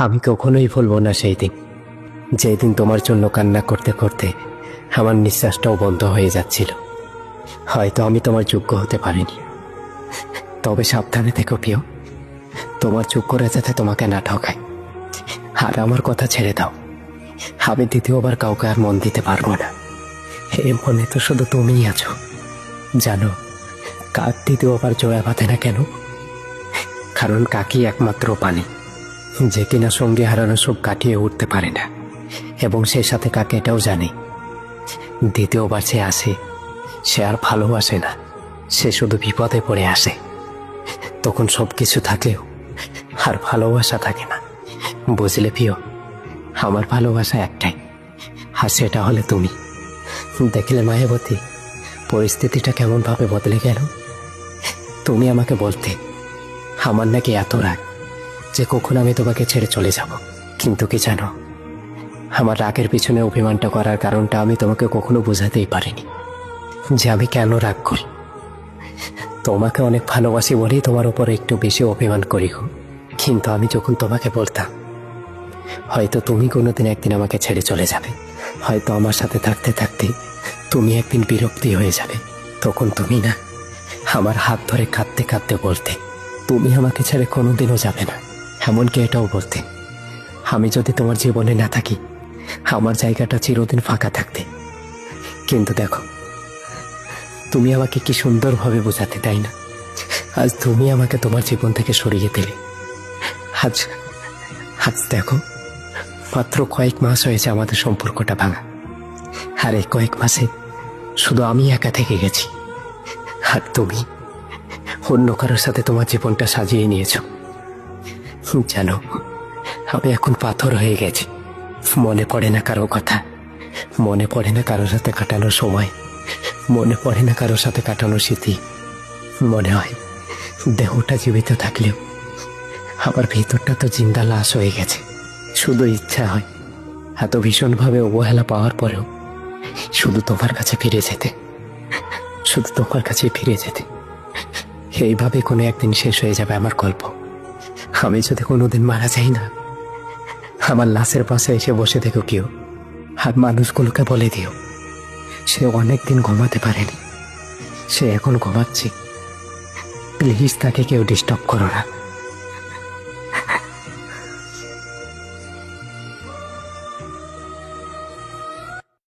আমি কখনোই ভুলব না সেই দিন, যেই দিন তোমার জন্য কান্না করতে করতে আমার নিঃশ্বাসটাও বন্ধ হয়ে যাচ্ছিল। হয়তো আমি তোমার যোগ্য হতে পারিনি, তবে সাবধানে থেকো প্রিয়। তোমার যোগ্যরা যাতে তোমাকে না ঠকায়। আর আমার কথা ছেড়ে দাও, আমি দ্বিতীয়বার কাউকে আর মন দিতে পারবো না। এই মনে তো শুধু তুমিই আছো। জানো কাক দ্বিতীয়বার জোড়া বাঁধে না কেন? কারণ কাকই একমাত্র পানি যে কিনা সঙ্গে হারানো সব কাটিয়ে উঠতে পারে না, এবং সে সাথে কাকে এটাও জানে দ্বিতীয়বার সে আসে, সে আর ভালোবাসে না, সে শুধু বিপদে পড়ে আসে। তখন সব কিছু থাকলেও আর ভালোবাসা থাকে না। বুঝলে প্রিয়, আমার ভালোবাসা একটাই, আর সেটা হলে তুমি। দেখলে মায়াবতী, পরিস্থিতিটা কেমন ভাবে বদলে গেল। তুমি আমাকে বলতে আমার নাকি এত রাগ যে কখন আমি তোমাকে ছেড়ে চলে যাব, কিন্তু কি জানো, আমার রাগের পিছনে অভিমানটা করার কারণটা আমি তোমাকে কখনো বোঝাতেই পারিনি যে আমি কেন রাগ করি। তোমাকে অনেক ভালোবাসি বলেই তোমার উপর একটু বেশি অভিমান করি। কিন্তু আমি যখন তোমাকে বলতাম হয়তো তুমি কোনোদিন একদিন আমাকে ছেড়ে চলে যাবে, হয়তো আমার সাথে থাকতে থাকতে তুমি একদিন বিরক্তি হয়ে যাবে, তখন তুমি না আমার হাত ধরে কাঁদতে কাঁদতে বলতে তুমি আমাকে ছেড়ে কোনোদিনও যাবে না। এমনকি এটাও বলতে আমি যদি তোমার জীবনে না থাকি আমার জায়গাটা চিরদিন ফাঁকা থাকতে। কিন্তু দেখো, তুমি আমাকে কি সুন্দরভাবে বোঝাতে, তাই না? আজ তুমি আমাকে তোমার জীবন থেকে সরিয়ে দিলে। আজ আজ দেখো, মাত্র কয়েক মাস হয়েছে আমাদের সম্পর্কটা ভাঙা, আর এই কয়েক মাসে শুধু আমি একা থেকে গেছি, আর তুমি অন্য কারোর সাথে তোমার জীবনটা সাজিয়ে নিয়েছো। জানো, আমি এখন পাথর হয়ে গেছি। মনে পড়ে না কারো কথা, মনে পড়ে না কারোর সাথে কাটানোর সময়, মনে পড়ে না কারোর সাথে কাটানোর স্মৃতি। মনে হয় দেহটা জীবিত থাকলেও আমার ভিতরটা তো জিন্দা লাশ হয়ে গেছে। শুধু ইচ্ছা হয় এত ভীষণভাবে অবহেলা পাওয়ার পরেও শুধু তোমার কাছে ফিরে যেতে, শুধু তোমার কাছে ফিরে যেতে। এইভাবে কোনো একদিন শেষ হয়ে যাবে আমার গল্প। আমি যদি কোনোদিন মারা যাই না, আমার লাশের পাশে এসে বসে থেকো কেউ, আর মানুষগুলোকে বলে দিও সে অনেকদিন ঘুমাতে পারেনি, সে এখন ঘুমাচ্ছে। প্লিজ তাকে কেউ ডিস্টার্ব করো না।